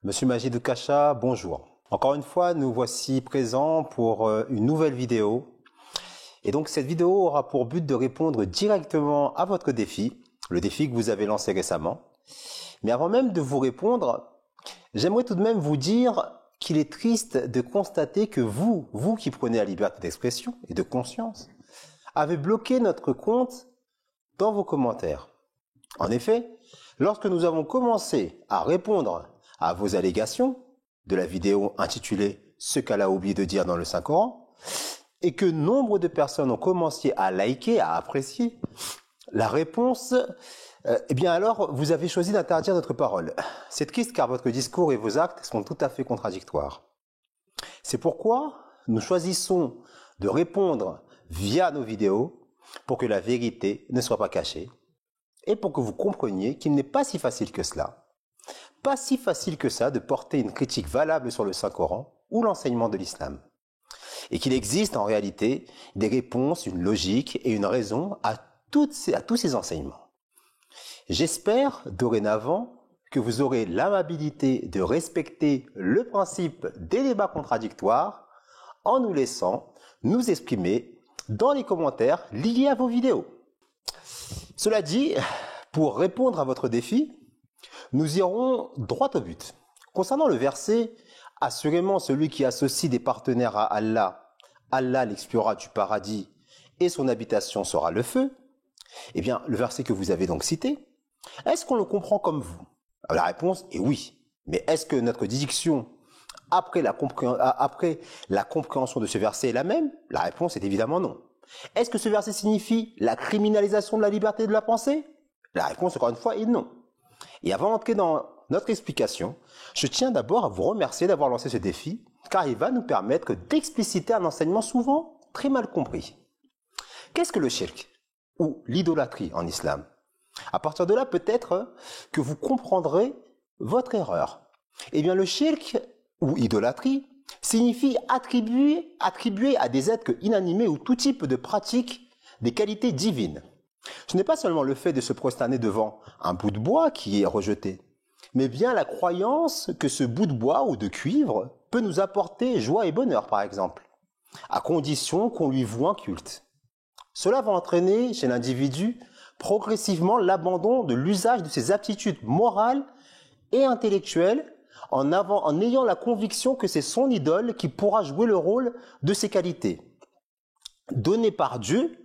Monsieur Majid Oukacha, bonjour. Encore une fois, nous voici présents pour une nouvelle vidéo. Et donc cette vidéo aura pour but de répondre directement à votre défi, le défi que vous avez lancé récemment. Mais avant même de vous répondre, j'aimerais tout de même vous dire qu'il est triste de constater que vous qui prenez la liberté d'expression et de conscience, avez bloqué notre compte dans vos commentaires. En effet, lorsque nous avons commencé à répondre à vos allégations de la vidéo intitulée « Ce qu'Allah a oublié de dire dans le Saint-Coran » et que nombre de personnes ont commencé à liker, à apprécier, la réponse, eh bien alors vous avez choisi d'interdire notre parole. C'est triste car votre discours et vos actes sont tout à fait contradictoires. C'est pourquoi nous choisissons de répondre via nos vidéos pour que la vérité ne soit pas cachée et pour que vous compreniez qu'il n'est pas si facile que cela. Pas si facile que ça de porter une critique valable sur le Saint-Coran ou l'enseignement de l'islam. Et qu'il existe en réalité des réponses, une logique et une raison à tous ces enseignements. J'espère dorénavant que vous aurez l'amabilité de respecter le principe des débats contradictoires en nous laissant nous exprimer dans les commentaires liés à vos vidéos. Cela dit, pour répondre à votre défi, nous irons droit au but. Concernant le verset, assurément celui qui associe des partenaires à Allah, Allah l'exclura du paradis et son habitation sera le feu. Eh bien, le verset que vous avez donc cité, est-ce qu'on le comprend comme vous? La réponse est oui. Mais est-ce que notre diction après la compréhension de ce verset est la même? La réponse est évidemment non. Est-ce que ce verset signifie la criminalisation de la liberté de la pensée? La réponse, encore une fois, est non. Et avant d'entrer dans notre explication, je tiens d'abord à vous remercier d'avoir lancé ce défi, car il va nous permettre d'expliciter un enseignement souvent très mal compris. Qu'est-ce que le shirk, ou l'idolâtrie en islam? À partir de là, peut-être que vous comprendrez votre erreur. Eh bien, le shirk, ou idolâtrie, signifie attribuer à des êtres inanimés ou tout type de pratique des qualités divines. Ce n'est pas seulement le fait de se prosterner devant un bout de bois qui est rejeté, mais bien la croyance que ce bout de bois ou de cuivre peut nous apporter joie et bonheur, par exemple, à condition qu'on lui voue un culte. Cela va entraîner chez l'individu progressivement l'abandon de l'usage de ses aptitudes morales et intellectuelles en ayant la conviction que c'est son idole qui pourra jouer le rôle de ses qualités, données par Dieu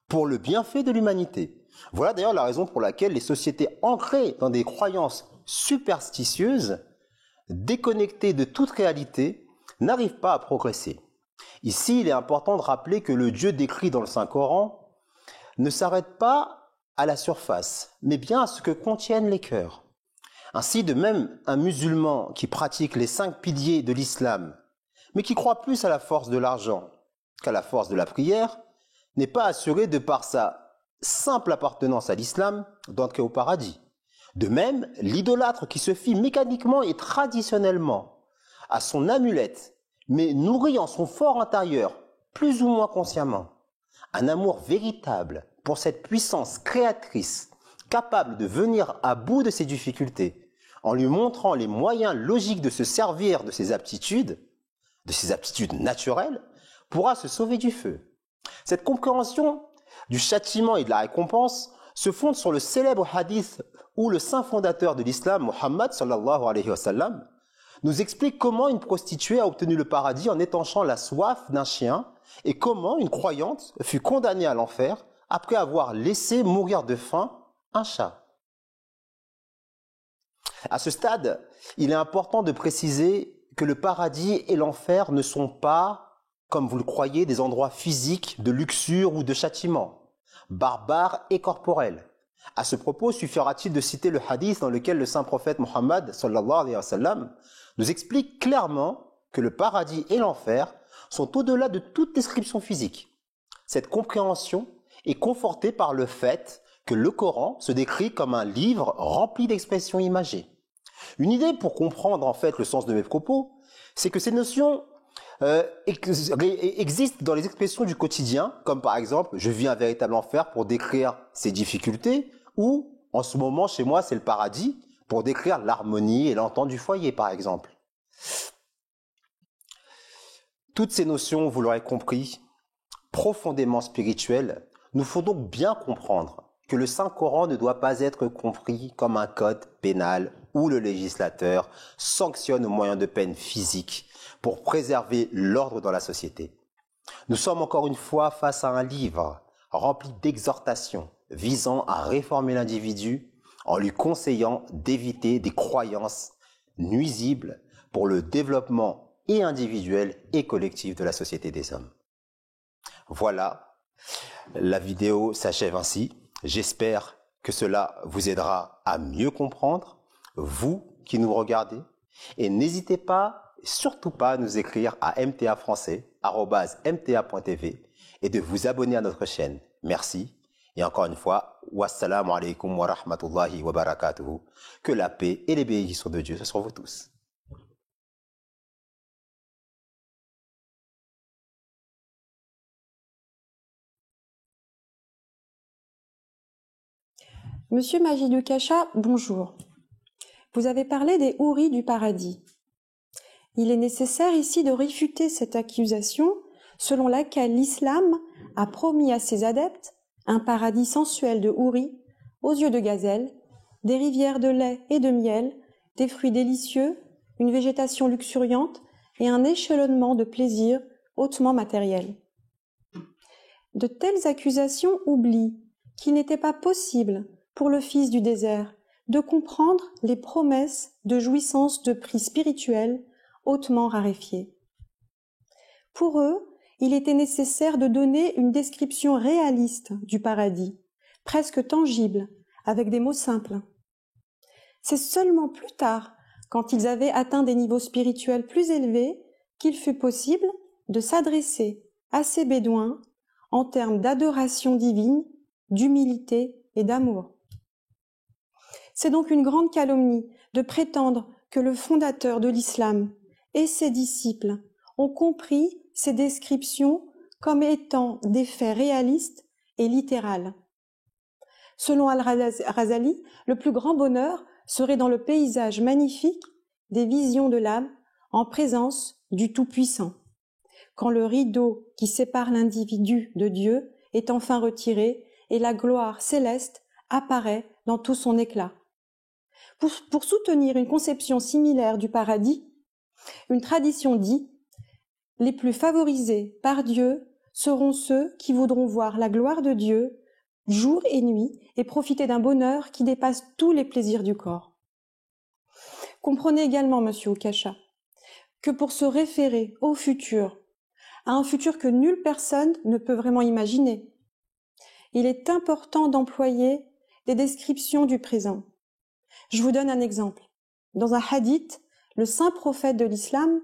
pour le bienfait de l'humanité. Voilà d'ailleurs la raison pour laquelle les sociétés ancrées dans des croyances superstitieuses, déconnectées de toute réalité, n'arrivent pas à progresser. Ici, il est important de rappeler que le Dieu décrit dans le Saint-Coran ne s'arrête pas à la surface, mais bien à ce que contiennent les cœurs. Ainsi, de même, un musulman qui pratique les 5 piliers de l'islam, mais qui croit plus à la force de l'argent qu'à la force de la prière, n'est pas assuré de par sa simple appartenance à l'islam d'entrer au paradis. De même, l'idolâtre qui se fie mécaniquement et traditionnellement à son amulette, mais nourrit en son fort intérieur, plus ou moins consciemment, un amour véritable pour cette puissance créatrice capable de venir à bout de ses difficultés, en lui montrant les moyens logiques de se servir de ses aptitudes naturelles, pourra se sauver du feu. Cette compréhension du châtiment et de la récompense se fonde sur le célèbre hadith où le saint fondateur de l'islam, Muhammad sallallahu alayhi wa sallam, nous explique comment une prostituée a obtenu le paradis en étanchant la soif d'un chien et comment une croyante fut condamnée à l'enfer après avoir laissé mourir de faim un chat. À ce stade, il est important de préciser que le paradis et l'enfer ne sont pas, comme vous le croyez, des endroits physiques de luxure ou de châtiment, barbares et corporels. À ce propos, suffira-t-il de citer le hadith dans lequel le saint prophète Muhammad sallallahu alayhi wa sallam nous explique clairement que le paradis et l'enfer sont au-delà de toute description physique. Cette compréhension est confortée par le fait que le Coran se décrit comme un livre rempli d'expressions imagées. Une idée pour comprendre en fait le sens de mes propos, c'est que ces notions existent dans les expressions du quotidien, comme par exemple « je vis un véritable enfer » pour décrire ses difficultés, ou « en ce moment chez moi c'est le paradis » pour décrire l'harmonie et l'entente du foyer, par exemple. Toutes ces notions, vous l'aurez compris, profondément spirituelles, nous font donc bien comprendre que le Saint-Coran ne doit pas être compris comme un code pénal où le législateur sanctionne au moyen de peines physiques pour préserver l'ordre dans la société. Nous sommes encore une fois face à un livre rempli d'exhortations visant à réformer l'individu en lui conseillant d'éviter des croyances nuisibles pour le développement et individuel et collectif de la société des hommes. Voilà, la vidéo s'achève ainsi. J'espère que cela vous aidera à mieux comprendre, vous qui nous regardez. Et n'hésitez pas, surtout pas, à nous écrire à mtafrançais@mta.tv et de vous abonner à notre chaîne. Merci. Et encore une fois, wassalamu alaikum wa rahmatullahi wa barakatuhu. Que la paix et les bénédictions de Dieu soient sur vous tous. Monsieur Majidou Kacha, bonjour. Vous avez parlé des houris du paradis. Il est nécessaire ici de réfuter cette accusation selon laquelle l'islam a promis à ses adeptes un paradis sensuel de houris, aux yeux de gazelle, des rivières de lait et de miel, des fruits délicieux, une végétation luxuriante et un échelonnement de plaisirs hautement matériels. De telles accusations oublient qu'il n'était pas possible pour le fils du désert de comprendre les promesses de jouissance de prix spirituels hautement raréfiés. Pour eux, il était nécessaire de donner une description réaliste du paradis, presque tangible, avec des mots simples. C'est seulement plus tard, quand ils avaient atteint des niveaux spirituels plus élevés, qu'il fut possible de s'adresser à ces bédouins en termes d'adoration divine, d'humilité et d'amour. C'est donc une grande calomnie de prétendre que le fondateur de l'islam et ses disciples ont compris ces descriptions comme étant des faits réalistes et littérales. Selon Al-Razali, le plus grand bonheur serait dans le paysage magnifique des visions de l'âme en présence du Tout-Puissant, quand le rideau qui sépare l'individu de Dieu est enfin retiré et la gloire céleste apparaît dans tout son éclat. Pour soutenir une conception similaire du paradis, une tradition dit « Les plus favorisés par Dieu seront ceux qui voudront voir la gloire de Dieu jour et nuit et profiter d'un bonheur qui dépasse tous les plaisirs du corps. » Comprenez également, monsieur Okacha, que pour se référer au futur, à un futur que nulle personne ne peut vraiment imaginer, il est important d'employer des descriptions du présent. Je vous donne un exemple. Dans un hadith, le saint prophète de l'islam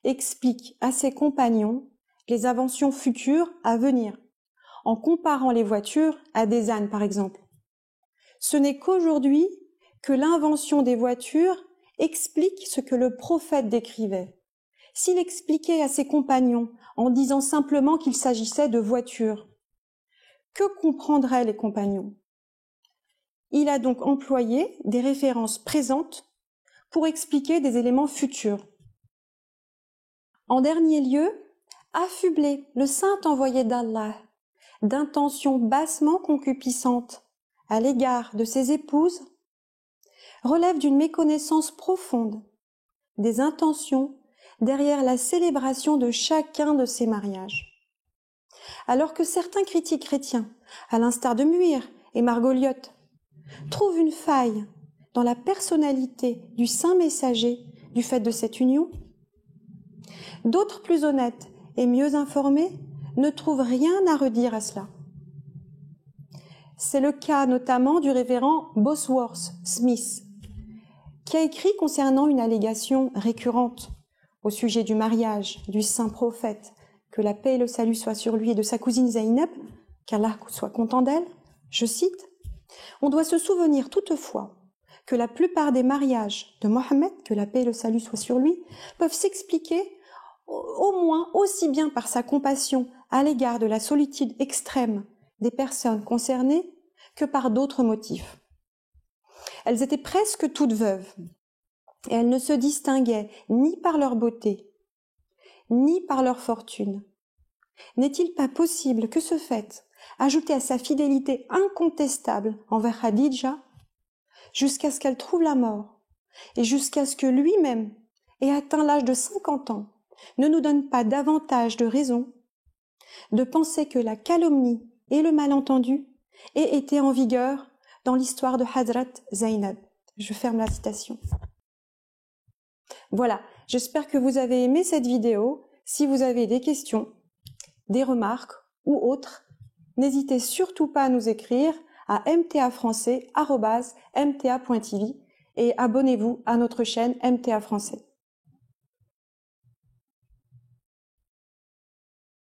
explique à ses compagnons les inventions futures à venir, en comparant les voitures à des ânes, par exemple. Ce n'est qu'aujourd'hui que l'invention des voitures explique ce que le prophète décrivait. S'il expliquait à ses compagnons en disant simplement qu'il s'agissait de voitures, que comprendraient les compagnons? Il a donc employé des références présentes pour expliquer des éléments futurs. En dernier lieu, affubler le saint envoyé d'Allah d'intentions bassement concupiscentes à l'égard de ses épouses relève d'une méconnaissance profonde des intentions derrière la célébration de chacun de ces mariages. Alors que certains critiques chrétiens, à l'instar de Muir et Margoliouth, trouvent une faille dans la personnalité du saint messager du fait de cette union, d'autres plus honnêtes et mieux informés ne trouvent rien à redire à cela. C'est le cas notamment du révérend Bosworth Smith, qui a écrit concernant une allégation récurrente au sujet du mariage du saint prophète, que la paix et le salut soient sur lui, et de sa cousine Zaynab, qu'Allah soit content d'elle, je cite, « On doit se souvenir toutefois que la plupart des mariages de Mohammed, que la paix et le salut soient sur lui, peuvent s'expliquer au moins aussi bien par sa compassion à l'égard de la solitude extrême des personnes concernées que par d'autres motifs. Elles étaient presque toutes veuves. Et elles ne se distinguaient ni par leur beauté, ni par leur fortune. N'est-il pas possible que ce fait, ajouté à sa fidélité incontestable envers Khadija, jusqu'à ce qu'elle trouve la mort, et jusqu'à ce que lui-même ait atteint l'âge de 50 ans, ne nous donne pas davantage de raison de penser que la calomnie et le malentendu aient été en vigueur dans l'histoire de Hadrat Zainab. Je ferme la citation. Voilà, j'espère que vous avez aimé cette vidéo. Si vous avez des questions, des remarques ou autres, n'hésitez surtout pas à nous écrire à mtafrançais@mta.tv et abonnez-vous à notre chaîne MTA Français.